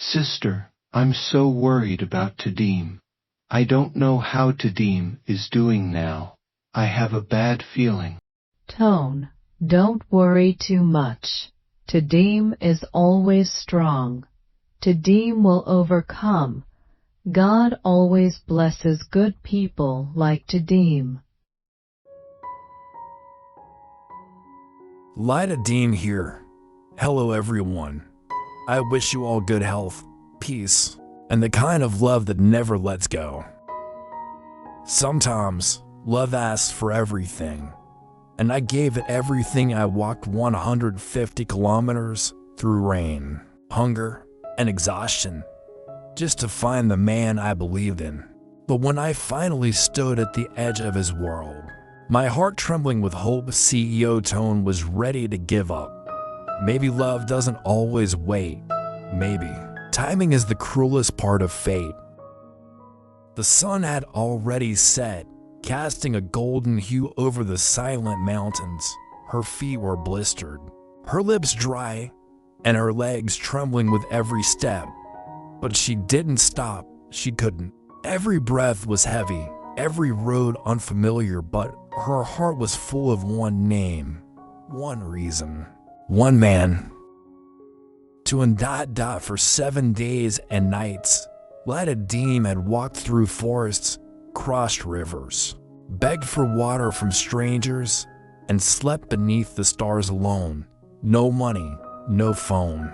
Sister, I'm so worried about Tu Diem. I don't know how Tu Diem is doing now. I have a bad feeling. Toan, don't worry too much. Tu Diem is always strong. Tu Diem will overcome. God always blesses good people like Tu Diem. Ly Tu Diem here. Hello everyone. I wish you all good health, peace, and the kind of love that never lets go. Sometimes, love asks for everything, and I gave it everything. I walked 150 kilometers through rain, hunger, and exhaustion, just to find the man I believed in. But when I finally stood at the edge of his world, my heart trembling with hope, CEO Toan was ready to give up. Maybe love doesn't always wait. Maybe timing is the cruelest part of fate. The sun had already set, casting a golden hue over the silent mountains. Her feet were blistered, her lips dry, and her legs trembling with every step. But she didn't stop. She couldn't. Every breath was heavy, every road unfamiliar, but her heart was full of one name, one reason, one man. For 7 days and nights, Ly Tu Diem had walked through forests, crossed rivers, begged for water from strangers, and slept beneath the stars alone. No money, no phone,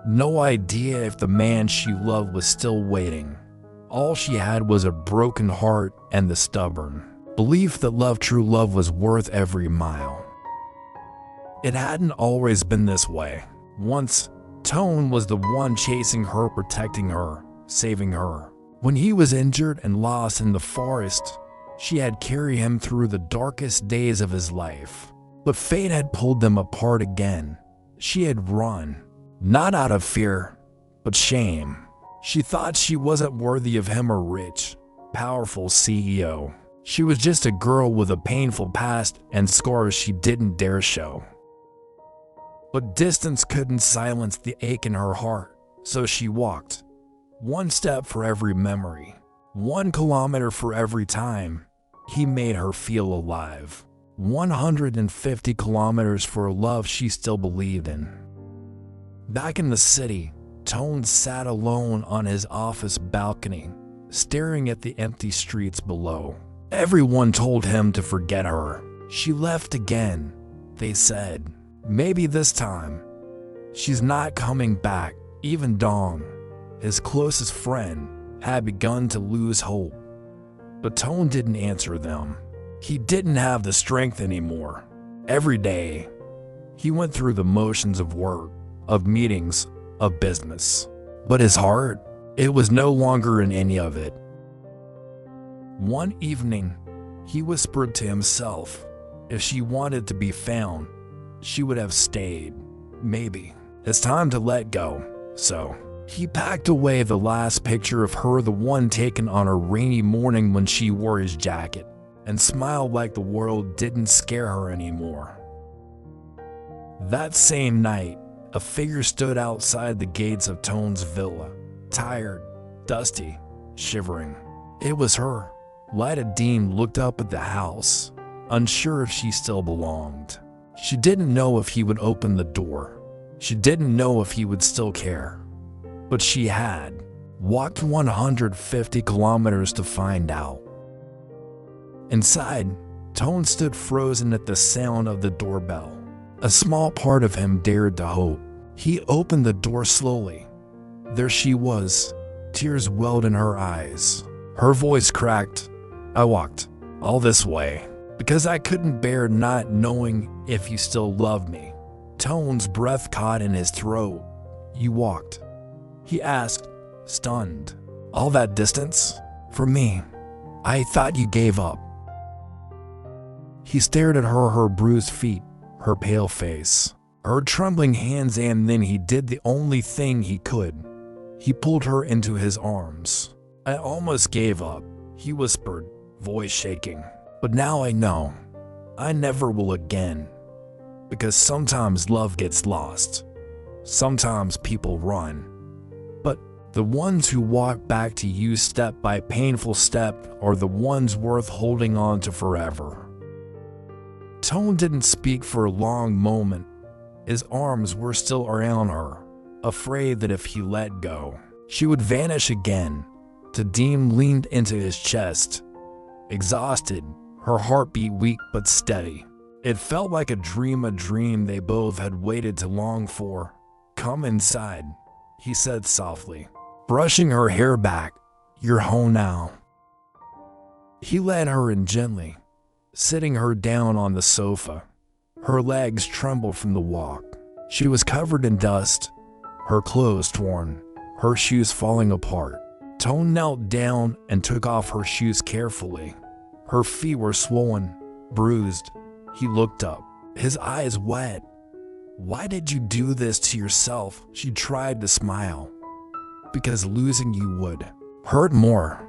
no idea if the man she loved was still waiting. All she had was a broken heart and the stubborn belief that true love was worth every mile. It hadn't always been this way. Once, Toan was the one chasing her, protecting her, saving her. When he was injured and lost in the forest, she had carried him through the darkest days of his life. But fate had pulled them apart again. She had run, not out of fear, but shame. She thought she wasn't worthy of him or rich, powerful CEO. She was just a girl with a painful past and scars she didn't dare show. But distance couldn't silence the ache in her heart, so she walked. One step for every memory, 1 kilometer for every time he made her feel alive. 150 kilometers for a love she still believed in. Back in the city, Toan sat alone on his office balcony, staring at the empty streets below. Everyone told him to forget her. She left again, they said. Maybe this time. She's not coming back. Even Dong, his closest friend, had begun to lose hope. But Toan didn't answer them. He didn't have the strength anymore. Every day, he went through the motions of work, of meetings, of business. But his heart, it was no longer in any of it. One evening, he whispered to himself, if she wanted to be found, she would have stayed. Maybe. It's time to let go. So, he packed away the last picture of her, the one taken on a rainy morning when she wore his jacket, and smiled like the world didn't scare her anymore. That same night, a figure stood outside the gates of Toan's villa, tired, dusty, shivering. It was her. Ly Tu Diem looked up at the house, unsure if she still belonged. She didn't know if he would open the door. She didn't know if he would still care. But she had walked 150 kilometers to find out. Inside, Toan stood frozen at the sound of the doorbell. A small part of him dared to hope. He opened the door slowly. There she was. Tears welled in her eyes. Her voice cracked. I walked all this way because I couldn't bear not knowing if you still loved me. Toan's breath caught in his throat. You walked? He asked, stunned. All that distance? For me? I thought you gave up. He stared at her bruised feet, her pale face, her trembling hands, and then he did the only thing he could. He pulled her into his arms. I almost gave up, he whispered, voice shaking. But now I know. I never will again. Because sometimes love gets lost. Sometimes people run. But The ones who walk back to you step by painful step are the ones worth holding on to forever. Toan didn't speak for a long moment. His arms were still around her, afraid that if he let go, she would vanish again. Diem leaned into his chest, exhausted, her heartbeat weak but steady. It felt like a dream they both had waited to long for. "Come inside," he said softly, brushing her hair back. "You're home now." He led her in gently, sitting her down on the sofa. Her legs trembled from the walk. She was covered in dust, her clothes torn, her shoes falling apart. Toan knelt down and took off her shoes carefully. Her feet were swollen, bruised. He looked up, his eyes wet. "Why did you do this to yourself?" She tried to smile. "Because losing you would hurt more."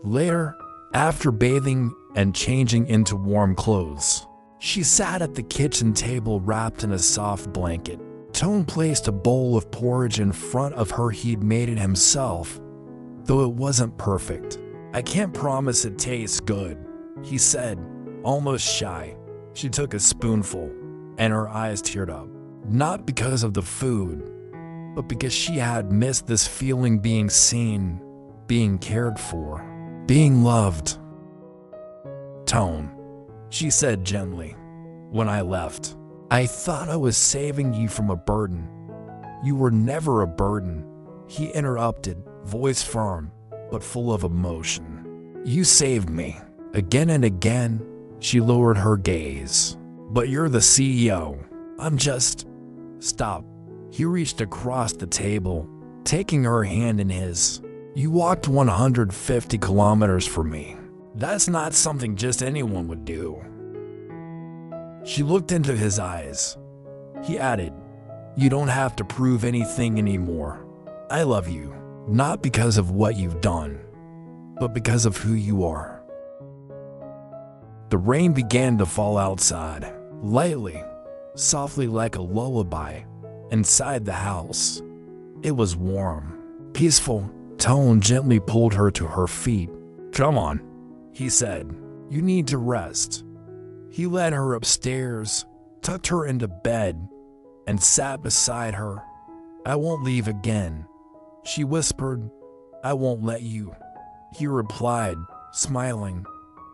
Later, after bathing and changing into warm clothes, she sat at the kitchen table wrapped in a soft blanket. Toan placed a bowl of porridge in front of her. He'd made it himself, though it wasn't perfect. "I can't promise it tastes good," he said, almost shy. She took a spoonful, and her eyes teared up. Not because of the food, but because she had missed this feeling, being seen, being cared for, being loved. "Toan," she said gently, "when I left, I thought I was saving you from a burden." "You were never a burden," he interrupted, voice firm, but full of emotion. "You saved me." Again and again, she lowered her gaze. "But you're the CEO. I'm just—" "Stop." He reached across the table, taking her hand in his. "You walked 150 kilometers for me. That's not something just anyone would do." She looked into his eyes. He added, "You don't have to prove anything anymore. I love you, not because of what you've done, but because of who you are." The rain began to fall outside, lightly, softly like a lullaby. Inside the house, it was warm, peaceful. Toan gently pulled her to her feet. "Come on," he said. "You need to rest." He led her upstairs, tucked her into bed, and sat beside her. "I won't leave again," she whispered. "I won't let you," he replied, smiling.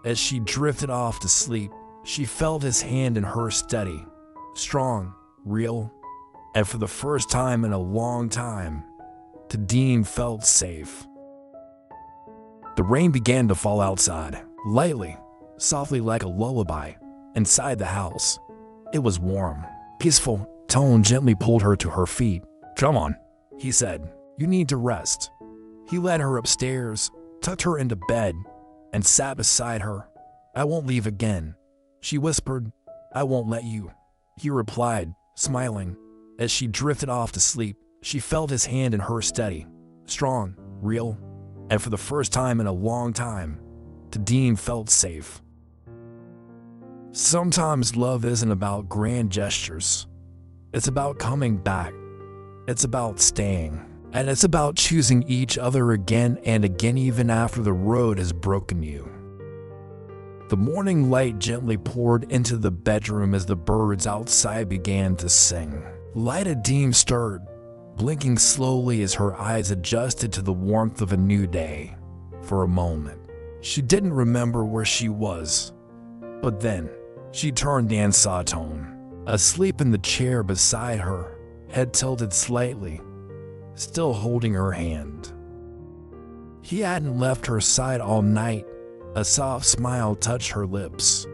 As she drifted off to sleep, she felt his hand in hers steady, strong, real, and for the first time in a long time, Diem felt safe. The rain began to fall outside, lightly, softly like a lullaby. Inside the house, it was warm, peaceful. Toan gently pulled her to her feet. "Come on," he said. "You need to rest." He led her upstairs, tucked her into bed, and sat beside her. "I won't leave again," she whispered. "I won't let you," he replied, smiling. As she drifted off to sleep, she felt his hand in hers steady, strong, real, and for the first time in a long time, Diem felt safe. Sometimes love isn't about grand gestures. It's about coming back. It's about staying. And it's about choosing each other again and again, even after the road has broken you. The morning light gently poured into the bedroom as the birds outside began to sing. Ly Tu Diem stirred, blinking slowly as her eyes adjusted to the warmth of a new day. For a moment, she didn't remember where she was. But then, she turned and saw Toan, asleep in the chair beside her, head tilted slightly, still holding her hand. He hadn't left her side all night. A soft smile touched her lips.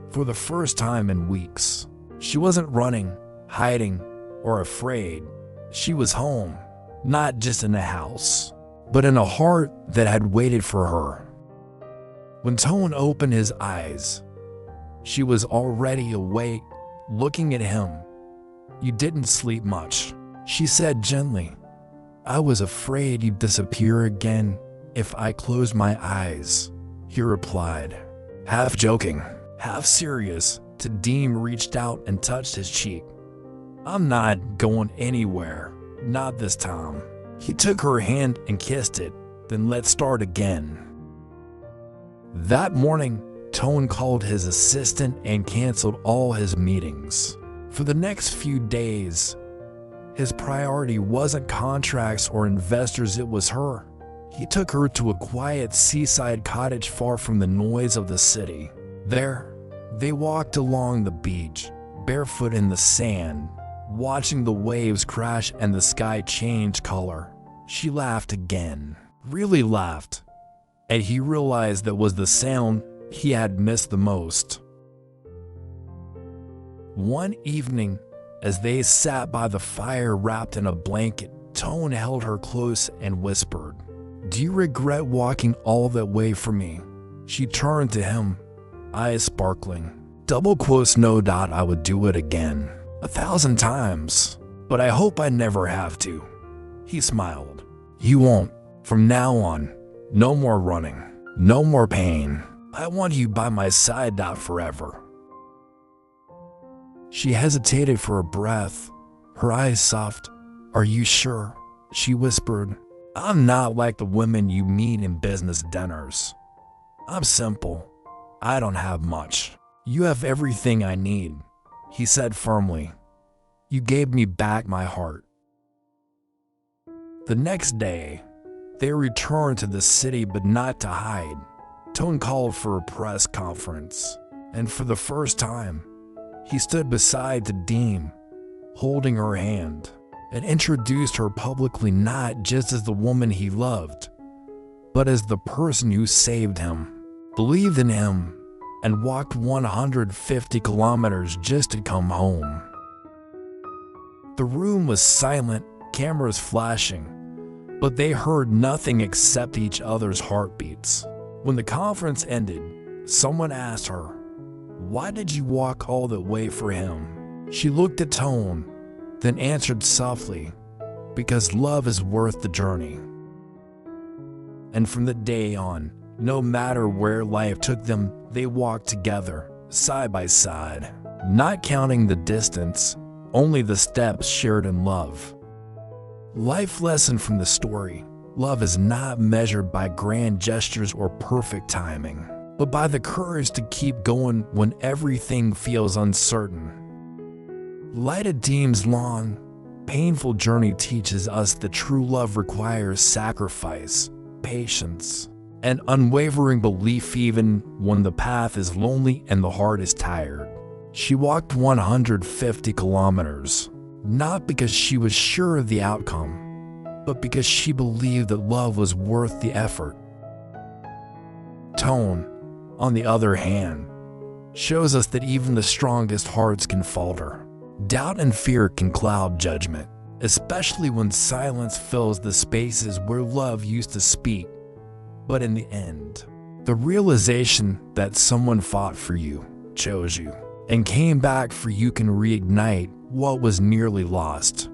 For the first time in weeks, she wasn't running, hiding, or afraid. She was home, not just in a house, but in a heart that had waited for her. When Toan opened his eyes, she was already awake, looking at him. "You didn't sleep much," she said gently. "I was afraid you'd disappear again if I closed my eyes," he replied, half joking, half serious. Diem reached out and touched his cheek. "I'm not going anywhere, not this time." He took her hand and kissed it, then let's start again. That morning, Toan called his assistant and canceled all his meetings. For the next few days, his priority wasn't contracts or investors, it was her. He took her to a quiet seaside cottage far from the noise of the city. There, they walked along the beach, barefoot in the sand, watching the waves crash and the sky change color. She laughed again, really laughed, and he realized that was the sound he had missed the most. One evening, as they sat by the fire wrapped in a blanket, Toan held her close and whispered, "Do you regret walking all that way for me?" She turned to him, eyes sparkling. "Double quotes, no doubt I would do it again, 1,000 times, but I hope I never have to." He smiled. "You won't. From now on, no more running, no more pain. I want you by my side, forever." She hesitated for a breath, her eyes soft. "Are you sure?" she whispered. "I'm not like the women you meet in business dinners. I'm simple. I don't have much. You have everything I need," he said firmly. "You gave me back my heart." The next day, they returned to the city, but not to hide. Toan called for a press conference, and for the first time, he stood beside Diem, holding her hand, and introduced her publicly not just as the woman he loved, but as the person who saved him, believed in him, and walked 150 kilometers just to come home. The room was silent, cameras flashing, but they heard nothing except each other's heartbeats. When the conference ended, someone asked her, "Why did you walk all that way for him?" She looked at Toan, then answered softly, "Because love is worth the journey." And from that day on, no matter where life took them, they walked together, side by side, not counting the distance, only the steps shared in love. Life lesson from the story: love is not measured by grand gestures or perfect timing, but by the courage to keep going when everything feels uncertain. Ly Tu Diem's long, painful journey teaches us that true love requires sacrifice, patience, and unwavering belief even when the path is lonely and the heart is tired. She walked 150 kilometers, not because she was sure of the outcome, but because she believed that love was worth the effort. Toan, on the other hand, shows us that even the strongest hearts can falter. Doubt and fear can cloud judgment, especially when silence fills the spaces where love used to speak. But in the end, the realization that someone fought for you, chose you, and came back for you can reignite what was nearly lost.